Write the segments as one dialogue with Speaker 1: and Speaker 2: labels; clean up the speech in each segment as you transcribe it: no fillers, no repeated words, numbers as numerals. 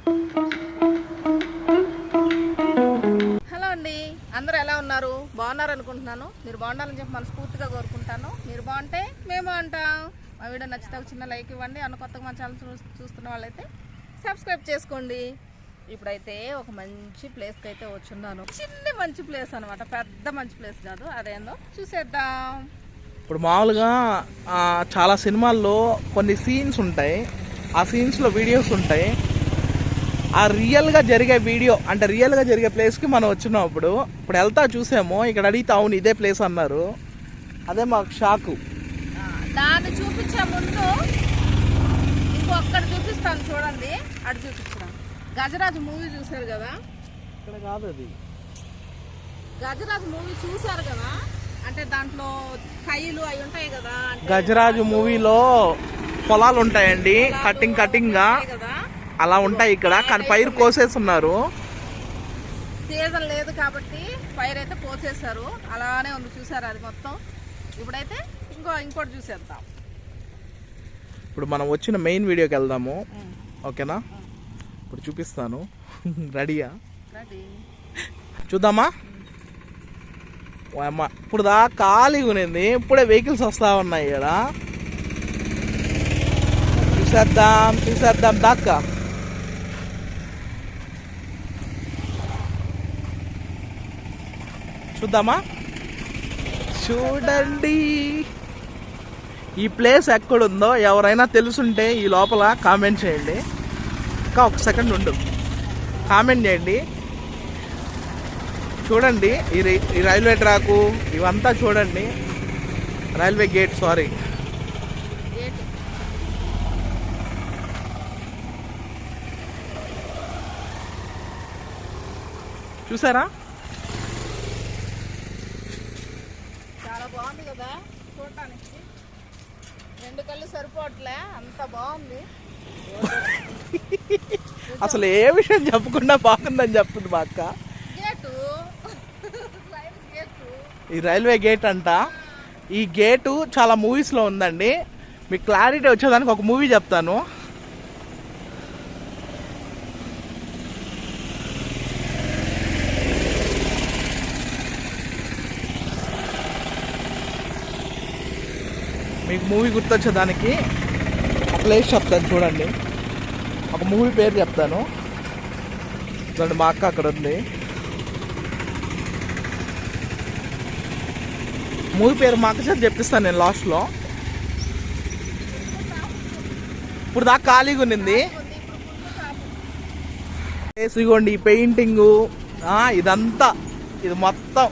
Speaker 1: Hello అండి, అందరూ ఎలా ఉన్నారు? బాగున్నారు అనుకుంటున్నాను. మీరు బాగుండాలని చెప్పి మనస్ఫూర్తిగా కోరుకుంటాను. మీరు బాగుంటే మేము బాగుంటాం. మా వీడియో నచ్చితే ఒక చిన్న లైక్ ఇవ్వండి. కొత్తగా మన ఛానల్ చూస్తున్న వాళ్ళైతే సబ్స్క్రైబ్ చేసుకోండి. ఇప్పుడైతే ఒక మంచి ప్లేస్కి అయితే వచ్చున్నాను. చిన్న మంచి ప్లేస్ అనమాట, పెద్ద మంచి ప్లేస్ కాదు. అదేందో చూసేద్దాం.
Speaker 2: ఇప్పుడు మామూలుగా చాలా సినిమాల్లో కొన్ని సీన్స్ ఉంటాయి, ఆ సీన్స్లో వీడియోస్ ఉంటాయి. ఆ రియల్గా జరిగే వీడియో అంటే రియల్గా జరిగే ప్లేస్కి మనం వచ్చినాం. ఇప్పుడు వెళ్తా చూసాము, ఇక్కడ అడిగితే అవును ఇదే ప్లేస్ అన్నారు. అదే మాకు షాకు.
Speaker 1: దాన్ని చూపించే ముందు ఇంకొక్కడ చూపిస్తాను చూడండి. అటు చూపించడం గజరాజు మూవీ చూసారు కదా?
Speaker 2: ఇక్కడ కాదు, అది
Speaker 1: గజరాజు మూవీ చూసారు కదా? అంటే దాంట్లో కైలు అవి ఉంటాయి కదా.
Speaker 2: గజరాజు మూవీలో పొలాలు ఉంటాయండి, కటింగ్ గా అలా ఉంటాయి ఇక్కడ. కానీ పైరు కోసేస్తున్నారు.
Speaker 1: సీజన్ లేదు కాబట్టి పైరు అయితే కోసేసారు. అలానే ఉంది, చూసారు అది మొత్తం. ఇప్పుడైతే ఇంకోటి చూసేద్దాం.
Speaker 2: ఇప్పుడు మనం వచ్చిన మెయిన్ వీడియోకి వెళ్దాము, ఓకేనా? ఇప్పుడు చూపిస్తాను. రెడీయా? చూద్దామా? అమ్మ ఇప్పుడు దా ఖాళీగా ఉన్నింది, ఇప్పుడే వెహికల్స్ వస్తా ఉన్నాయి ఇక్కడ. చూసేద్దాం దాకా. చూద్దామా? చూడండి ఈ ప్లేస్ ఎక్కడుందో ఎవరైనా తెలుసుంటే ఈ లోపల కామెంట్ చేయండి. ఇంకా ఒక సెకండ్ ఉండు, కామెంట్ చేయండి. చూడండి ఈ రైల్వే ట్రాకు ఇవంతా చూడండి. Railway gate, sorry. చూసారా?
Speaker 1: చాలా బాగుంది కదా చూడటానికి. రెండు కళ్ళు సరిపోవట్లే, అంత బాగుంది.
Speaker 2: అసలు ఏ విషయం చెప్పకుండా బాగుందని చెప్తుంది మా అక్క. ఈ రైల్వే గేట్ అంట. ఈ గేటు చాలా మూవీస్లో ఉందండి. మీకు క్లారిటీ వచ్చేదానికి ఒక మూవీ చెప్తాను. మీకు మూవీ గుర్తొచ్చేదానికి ఒక ప్లేస్ చెప్తాను చూడండి. ఒక మూవీ పేరు చెప్తాను చూడండి. మా అక్క అక్కడ ఉంది. మూవీ పేరు మా అక్క చేత చెప్పిస్తాను నేను లాస్ట్లో. ఇప్పుడు దాకా ఖాళీగా ఉన్నింది. ఇదిగోండి ఈ పెయింటింగు, ఇదంతా ఇది మొత్తం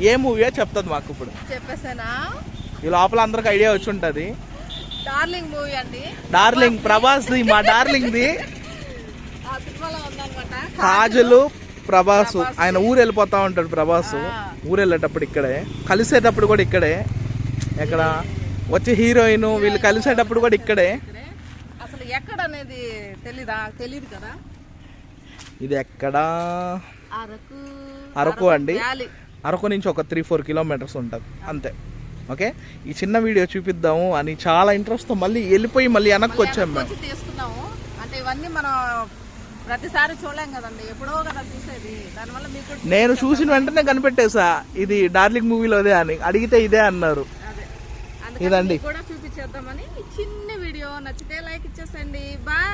Speaker 2: ఏ మూవీయో చెప్తుంది మాకు. ఇప్పుడు
Speaker 1: చెప్పేసానా?
Speaker 2: ఈ లోపల అందరికి ఐడియా వచ్చి ఉంటుంది.
Speaker 1: డార్లింగ్ మూవీ అండి.
Speaker 2: డార్లింగ్ ప్రభాస్ది, మా డార్లింగ్ది. కాజలు ప్రభాసు, ఆయన ఊరు వెళ్ళిపోతా ఉంటాడు. ప్రభాసు ఊరు వెళ్ళేటప్పుడు ఇక్కడే, కలిసేటప్పుడు కూడా ఇక్కడే. ఎక్కడ వచ్చే హీరోయిన్ వీళ్ళు కలిసేటప్పుడు కూడా ఇక్కడే.
Speaker 1: అసలు ఎక్కడ అనేది తెలీదు కదా.
Speaker 2: ఇది ఎక్కడ? అరకు అండి. అరకు నుంచి ఒక 3-4 కిలోమీటర్స్ ఉంటుంది అంతే. ఓకే, ఈ చిన్న వీడియో చూపిద్దాము అని చాలా ఇంట్రెస్ట్తో మళ్ళీ వెళ్ళిపోయి మళ్ళీ వెనక్కి వచ్చాము మేము.
Speaker 1: తీస్తున్నాము అంటే ఇవన్నీ మనం ప్రతిసారి చూడలేం కదండి, ఎప్పుడో కదా చూసేది. దానివల్ల మీకు
Speaker 2: నేను చూసిన వెంటనే కనిపెట్టేసా ఇది డార్లింగ్ మూవీలోదే అని. అడిగితే ఇదే అన్నారు.
Speaker 1: ఇదండి కూడా చూపించేద్దామని చిన్న వీడియో. నచ్చితే లైక్ ఇచ్చేసండి. బాయ్.